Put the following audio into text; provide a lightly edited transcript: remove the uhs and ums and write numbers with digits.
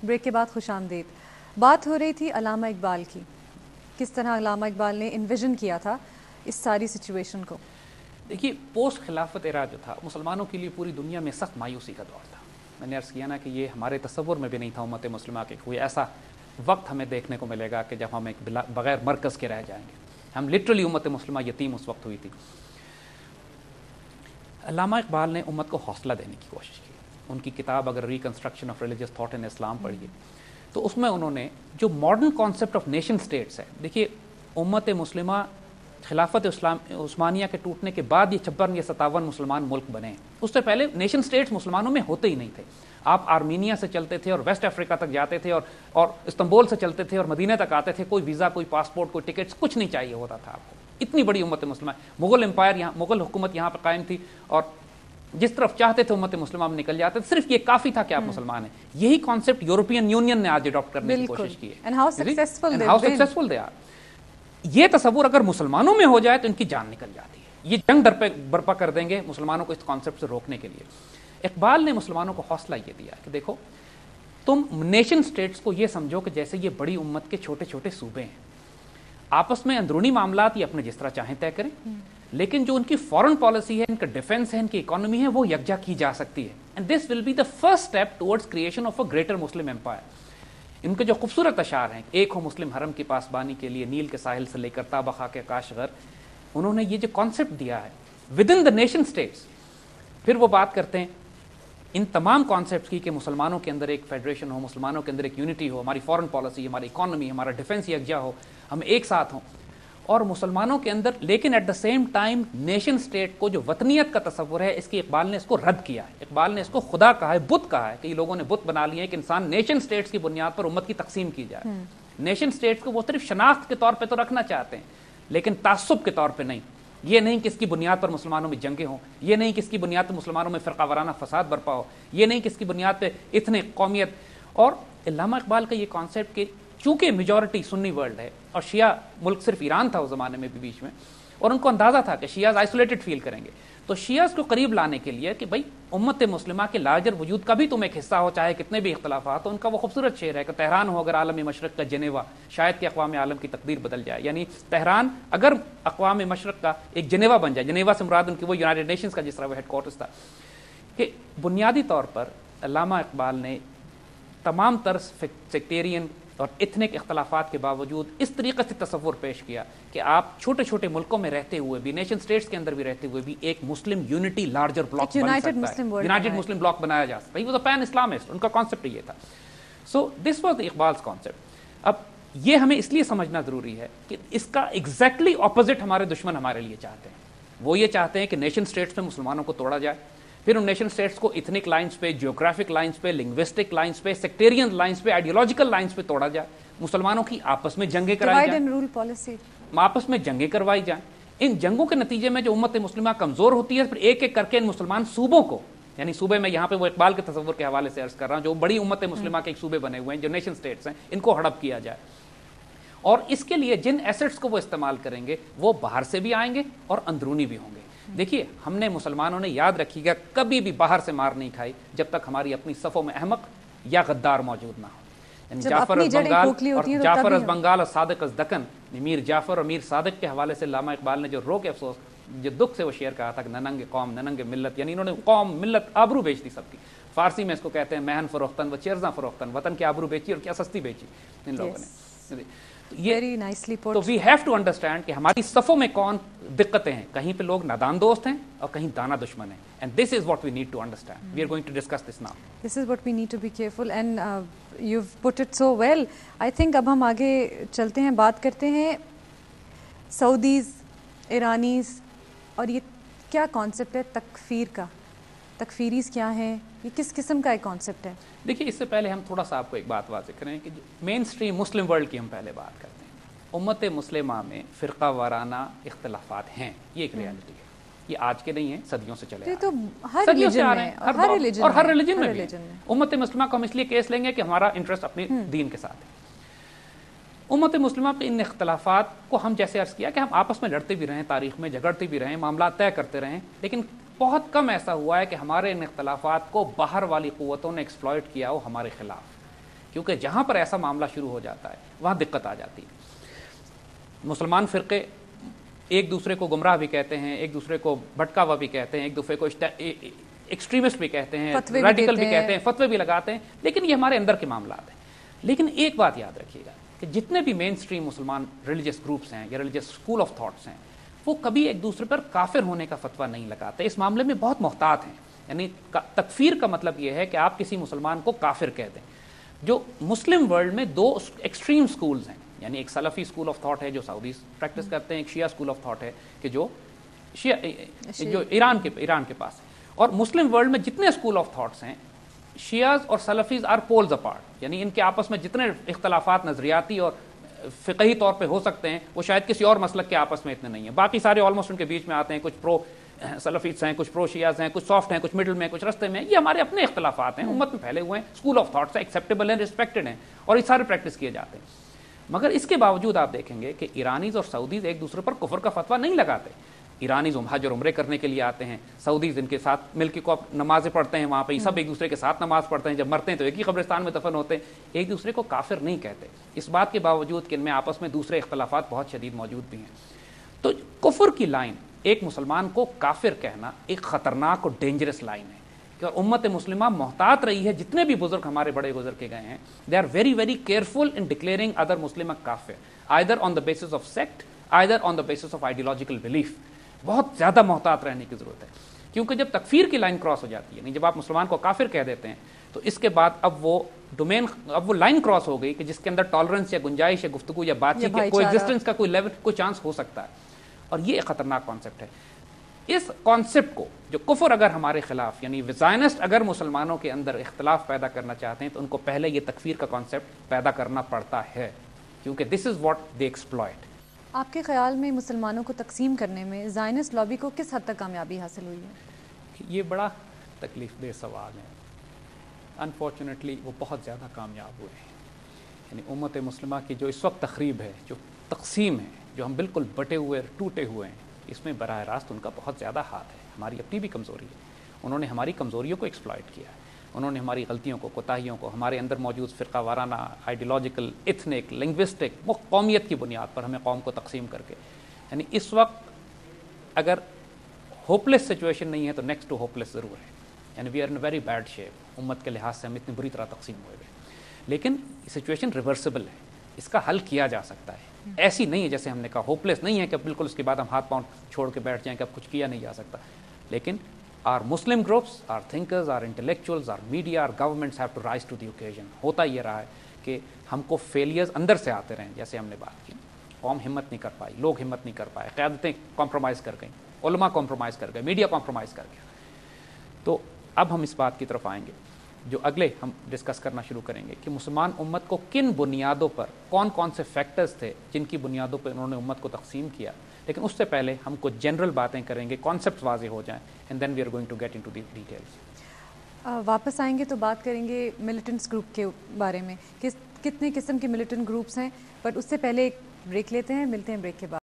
Break کے بعد خوش آمدید. بات ہو رہی تھی علامہ اقبال کی، کس طرح علامہ اقبال نے انویژن کیا تھا اس ساری سچویشن کو. دیکھیے، پوسٹ خلافت ایرا جو تھا مسلمانوں کے لیے پوری دنیا میں سخت مایوسی کا دور تھا. میں نے عرض کیا نا کہ یہ ہمارے تصور میں بھی نہیں تھا امت مسلمہ کے کوئی ایسا وقت ہمیں دیکھنے کو ملے گا کہ جب ہم ایک بغیر مرکز کے رہ جائیں گے. ہم لٹرلی امت مسلمہ یتیم اس وقت ہوئی تھی. علامہ اقبال نے امت کو حوصلہ دینے کی کوشش کی. ان کی کتاب اگر reconstruction of religious thought in Islam پڑھیے تو اس میں انہوں نے جو modern concept of nation states ہے، دیکھیے امت مسلمہ خلافت عثمانیہ کے ٹوٹنے کے بعد یہ 56 یا 57 مسلمان ملک بنے ہیں. اس سے پہلے نیشن اسٹیٹس مسلمانوں میں ہوتے ہی نہیں تھے. آپ آرمینیا سے چلتے تھے اور ویسٹ افریقہ تک جاتے تھے اور استنبول سے چلتے تھے اور مدینہ تک آتے تھے. کوئی ویزا، کوئی پاسپورٹ، کوئی ٹکٹس، کچھ نہیں چاہیے ہوتا تھا آپ کو. اتنی بڑی امت مسلمہ. مغل امپائر یہاں، مغل حکومت یہاں پہ قائم تھی اور جس طرف چاہتے تھے امت مسلمہ میں نکل جاتے تھے. صرف یہ کافی تھا کہ آپ مسلمان ہیں. یہی کانسیپٹ یورپین یونین نے آج اڈاپٹ کرنے کی کوشش کی ہے. And how successful they are. یہ تصور اگر مسلمانوں میں ہو جائے تو ان کی جان نکل جاتی ہے. یہ جنگ برپا کر دیں گے مسلمانوں کو اس کانسیپٹ سے روکنے کے لیے. اقبال نے مسلمانوں کو حوصلہ یہ دیا کہ دیکھو تم نیشن سٹیٹس کو یہ سمجھو کہ جیسے یہ بڑی امت کے چھوٹے چھوٹے صوبے ہیں. آپس میں اندرونی معاملات یہ اپنے جس طرح چاہیں طے کریں، لیکن جو ان کی فورن پالیسی ہے، ان کا ڈیفنس ہے، ان کی اکانومی ہے، وہ یکجا کی جا سکتی ہے. And this will be the first step towards creation of a greater Muslim empire. ان کے جو خوبصورت اشعار ہیں، ایک ہو مسلم حرم کی پاسبانی کے لیے نیل کے ساحل سے لے کر تابہ خاک کاشغر، انہوں نے یہ جو کانسیپٹ دیا ہے with in the nation states. پھر وہ بات کرتے ہیں ان تمام کانسیپٹس کی کہ مسلمانوں کے اندر ایک فیڈریشن ہو، مسلمانوں کے اندر ایک یونٹی ہو، ہماری فورن پالیسی، ہماری اکانومی، ہمارا ڈیفنس یکجا ہو، ہم ایک ساتھ ہوں. اور مسلمانوں کے اندر لیکن at the same time nation state کو جو وطنیت کا تصور ہے، اس کی اقبال نے اس کو رد کیا ہے. اقبال نے اس کو خدا کہا ہے، بت کہا ہے کہ یہ لوگوں نے بت بنا لیے ہیں کہ انسان نیشن اسٹیٹس کی بنیاد پر امت کی تقسیم کی جائے. نیشن اسٹیٹس کو وہ صرف شناخت کے طور پہ تو رکھنا چاہتے ہیں لیکن تعصب کے طور پہ نہیں. یہ نہیں کہ اس کی بنیاد پر مسلمانوں میں جنگیں ہوں، یہ نہیں کہ اس کی بنیاد پر مسلمانوں میں فرقہ وارانہ فساد برپا ہو، یہ نہیں کہ اس کی بنیاد پہ اتنے قومیت. اور علامہ اقبال کا یہ کانسیپٹ کہ چونکہ میجورٹی سنی ورلڈ ہے اور شیعہ ملک صرف ایران تھا اس زمانے میں بھی بیچ میں، اور ان کو اندازہ تھا کہ شیعہ آئسولیٹڈ فیل کریں گے، تو شیعہ کو قریب لانے کے لیے کہ بھائی امت مسلمہ کے لارجر وجود کا بھی تم ایک حصہ ہو، چاہے کتنے بھی اختلافات ہو. ان کا وہ خوبصورت شعر ہے کہ تہران ہو اگر عالم مشرق کا جنیوا، شاید کہ اقوام عالم کی تقدیر بدل جائے. یعنی تہران اگر اقوام مشرق کا ایک جنیوا بن جائے، جنیوا سے مراد ان کی وہ یونائٹڈ نیشنز کا جس طرح وہ ہیڈ کوارٹرز تھا. کہ بنیادی طور پر علامہ اقبال نے تمام طرز سیکٹیرین اور ایتھنک اختلافات کے باوجود اس طریقے سے تصور پیش کیا کہ آپ چھوٹے چھوٹے ملکوں میں رہتے ہوئے بھی، نیشن اسٹیٹس کے اندر بھی رہتے ہوئے بھی ایک مسلم یونٹی لارجر بلاک بن سکتا ہے، یونائٹڈ مسلم بلاک بنایا جا سکتا ہے. وہ پین اسلامسٹ، ان کا کانسیپٹ یہ تھا. سو دس واز اقبال's کانسیپٹ. اب یہ ہمیں اس لیے سمجھنا ضروری ہے کہ اس کا ایگزیکٹلی اپوزٹ ہمارے دشمن ہمارے لیے چاہتے ہیں. وہ یہ چاہتے ہیں کہ نیشن اسٹیٹس میں مسلمانوں کو توڑا جائے، پھر ان نیشن اسٹیٹس کو ایتھنک لائنز پہ، جیوگرافک لائنز پہ، لنگوسٹک لائنز پہ، سیکٹیرین لائنز پہ، آئیڈیولوجیکل لائنز پہ توڑا جائے. مسلمانوں کی آپس میں جنگیں کرائی جائیں، آپس میں جنگیں کروائی جائیں. ان جنگوں کے نتیجے میں جو امت مسلمہ کمزور ہوتی ہے، پھر ایک ایک کر کے ان مسلمان صوبوں کو، یعنی صوبے میں یہاں پہ وہ اقبال کے تصور کے حوالے سے عرض کر رہا ہوں، جو بڑی امت مسلمہ کے ایک صوبے بنے ہوئے ہیں جو نیشن اسٹیٹس ہیں، ان کو ہڑپ کیا جائے. اور اس کے لیے جن ایسٹس کو وہ استعمال کریں گے وہ باہر سے بھی آئیں گے اور اندرونی بھی ہوں گے. دیکھیے ہم نے مسلمانوں نے یاد رکھی گا کبھی بھی باہر سے مار نہیں کھائی جب تک ہماری اپنی صفوں میں احمق یا غدار موجود نہ ہو. یعنی جعفر از بنگال اور صادق از دکن، میر جعفر اور میر صادق کے حوالے سے علامہ اقبال نے جو رو کے افسوس، جو دکھ سے وہ شعر کہا تھا کہ ننگ قوم ننگ ملت، یعنی انہوں نے قوم ملت آبرو بیچ دی سب کی. فارسی میں اس کو کہتے ہیں مہن فروختن و چیرزاں فروختن، وطن کی آبرو بیچی اور کیا سستی بیچی ان لوگوں نے. تو وی ہیو ٹو انڈرسٹینڈ کہ ہماری صفوں میں کون دقتیں ہیں. کہیں پہ لوگ نادان دوست ہیں اور کہیں دانا دشمن ہیں. And this is what we need to understand. We are going to discuss this now. This is what we need to be careful and you've put it so well. I think اب ہم آگے چلتے ہیں، بات کرتے ہیں Saudis, ایرانیز، اور یہ کیا کانسیپٹ ہے تکفیر کا. تکفیریز کیا ہیں، یہ کس قسم کا ایک کانسیپٹ ہے؟ دیکھیے اس سے پہلے ہم تھوڑا سا آپ کو ایک بات واضح کریں کہ مین اسٹریم مسلم ورلڈ کی ہم پہلے بات کرتے ہیں. امت مسلمہ میں فرقہ وارانہ اختلافات ہیں، یہ ایک ریالٹی ہے. یہ آج کے نہیں ہیں، صدیوں سے چلے تو ہر ریلیجن میں اور ہر ریلیجن میں بھی. امت مسلمہ کو ہم اس لیے کیس لیں گے کہ ہمارا انٹرسٹ اپنے دین کے ساتھ ہے. امت مسلمہ پہ ان اختلافات کو ہم جیسے عرض کیا کہ ہم آپس میں لڑتے بھی رہیں، تاریخ میں جھگڑتے بھی رہیں، معاملات طے کرتے رہیں، لیکن بہت کم ایسا ہوا ہے کہ ہمارے ان اختلافات کو باہر والی قوتوں نے ایکسپلائٹ کیا ہو ہمارے خلاف. کیونکہ جہاں پر ایسا معاملہ شروع ہو جاتا ہے وہاں دقت آ جاتی ہے. مسلمان فرقے ایک دوسرے کو گمراہ بھی کہتے ہیں, ایک دوسرے کو بھٹکاوا بھی کہتے ہیں, ایک دوسرے کو ایکسٹریمسٹ بھی کہتے ہیں, ریڈیکل بھی کہتے ہیں, فتوے بھی لگاتے ہیں, لیکن یہ ہمارے اندر کے معاملات ہیں. لیکن ایک بات یاد رکھیے گا کہ جتنے بھی مین سٹریم مسلمان ریلیجس گروپس ہیں یا ریلیجس اسکول آف تھاٹس ہیں, وہ کبھی ایک دوسرے پر کافر ہونے کا فتویٰ نہیں لگاتے. اس معاملے میں بہت محتاط ہیں. یعنی تکفیر کا مطلب یہ ہے کہ آپ کسی مسلمان کو کافر کہہ دیں. جو مسلم ورلڈ میں دو ایکسٹریم سکولز ہیں, یعنی ایک سلفی اسکول آف تھاٹ ہے جو سعودیز پریکٹس کرتے ہیں, ایک شیعہ اسکول آف تھاٹ ہے کہ جو ایران کے پاس ہے. اور مسلم ورلڈ میں جتنے اسکول آف تھاٹس ہیں, شیعز اور سلفیز آر پولز اپارٹ, یعنی ان کے آپس میں جتنے اختلافات نظریاتی اور فقہی طور پہ ہو سکتے ہیں وہ شاید کسی اور مسلک کے آپس میں اتنے نہیں ہیں. باقی سارے آلموسٹ ان کے بیچ میں آتے ہیں, کچھ پرو سلفیز ہیں, کچھ پرو شیعز ہیں, کچھ سافٹ ہیں, کچھ مڈل میں, کچھ رستے میں. یہ ہمارے اپنے اختلافات ہیں, امت میں پھیلے ہوئے ہیں, اسکول آف تھاٹس ہیں, ایکسیپٹیبل ہیں, ریسپیکٹڈ ہیں, اور یہ سارے پریکٹس کیے جاتے ہیں. مگر اس کے باوجود آپ دیکھیں گے کہ ایرانیز اور سعودیز ایک دوسرے پر کفر کا فتویٰ نہیں لگاتے. ایرانیز حج اور عمرے کرنے کے لیے آتے ہیں, سعودیز ان کے ساتھ مل کے نمازیں پڑھتے ہیں, وہاں پہ سب ایک دوسرے کے ساتھ نماز پڑھتے ہیں, جب مرتے ہیں تو ایک ہی قبرستان میں دفن ہوتے ہیں, ایک دوسرے کو کافر نہیں کہتے. اس بات کے باوجود کہ ان میں آپس میں دوسرے اختلافات بہت شدید موجود بھی ہیں. تو کفر کی لائن, ایک مسلمان کو کافر کہنا ایک خطرناک اور ڈینجرس لائن ہے. کہ امت مسلمہ محتاط رہی ہے, جتنے بھی بزرگ ہمارے بڑے گزر کے گئے ہیں, they are very very careful in declaring other Muslim کافر, either on the basis of sect, either on the basis of ideological belief. بہت زیادہ محتاط رہنے کی ضرورت ہے, کیونکہ جب تکفیر کی لائن کراس ہو جاتی ہے, نہیں جب آپ مسلمان کو کافر کہہ دیتے ہیں, تو اس کے بعد اب وہ لائن کراس ہو گئی کہ جس کے اندر ٹالرنس یا گنجائش یا گفتگو یا بات چیت کوئی ایگزسٹنس کا کوئی لیول, کوئی چانس ہو سکتا ہے. اور یہ ایک خطرناک کانسیپٹ ہے. اس کانسیپٹ کو جو کفر اگر ہمارے خلاف, یعنی زائنسٹ اگر مسلمانوں کے اندر اختلاف پیدا کرنا چاہتے ہیں, تو ان کو پہلے یہ تکفیر کا کانسیپٹ پیدا کرنا پڑتا ہے, کیونکہ دس از واٹ دے ایکسپلائٹ. آپ کے خیال میں مسلمانوں کو تقسیم کرنے میں زائنسٹ لابی کو کس حد تک کامیابی حاصل ہوئی ہے؟ یہ بڑا تکلیف دہ سوال ہے. انفارچونیٹلی وہ بہت زیادہ کامیاب ہوئے ہیں. یعنی امت مسلمہ کی جو اس وقت تخریب ہے, جو تقسیم ہے, جو ہم بالکل بٹے ہوئے ٹوٹے ہوئے ہیں, اس میں براہ راست ان کا بہت زیادہ ہاتھ ہے. ہماری اپنی بھی کمزوری ہے. انہوں نے ہماری کمزوریوں کو ایکسپلائٹ کیا ہے, انہوں نے ہماری غلطیوں کو, کوتاہیوں کو, ہمارے اندر موجود فرقہ وارانہ, آئیڈیولوجیکل, ایتھنک, لنگوسٹک, قومیت کی بنیاد پر ہمیں قوم کو تقسیم کر کے, یعنی اس وقت اگر ہوپلیس سچویشن نہیں ہے تو نیکسٹ ٹو ہوپلیس ضرور ہے. یعنی we are in very bad shape. امت کے لحاظ سے ہم اتنی بری طرح تقسیم ہوئے ہوئے, لیکن سچویشن ریورسبل ہے, اس کا حل کیا جا سکتا ہے. ایسی نہیں ہے جیسے ہم نے کہا, ہوپلیس نہیں ہے کہ بالکل اس کے بعد ہم ہاتھ پاؤں چھوڑ کے بیٹھ جائیں کہ اب کچھ کیا نہیں جا سکتا. لیکن our Muslim groups, our thinkers, our intellectuals, our media, our governments have to rise to the occasion. ہوتا یہ رہا ہے کہ ہم کو فیلیئرز اندر سے آتے رہیں, جیسے ہم نے بات کی. قوم ہمت نہیں کر پائی, لوگ ہمت نہیں کر پائے, قیادتیں کمپرومائز کر گئیں, علماء کمپرومائز کر گئے, میڈیا کمپرومائز کر گیا. تو اب ہم اس بات کی طرف آئیں گے جو اگلے ہم ڈسکس کرنا شروع کریں گے کہ مسلمان امت کو کن بنیادوں پر, کون کون سے فیکٹرز تھے جن کی بنیادوں پر انہوں نے امت کو تقسیم کیا. لیکن اس سے پہلے ہم کچھ جنرل باتیں کریں گے, کانسیپٹ واضح ہو جائیں, and then we are going to get into the details. واپس آئیں گے تو بات کریں گے ملیٹنٹس گروپ کے بارے میں, کتنے قسم کے ملیٹنٹ گروپس ہیں, بٹ اس سے پہلے ایک بریک لیتے ہیں, ملتے ہیں بریک کے بعد.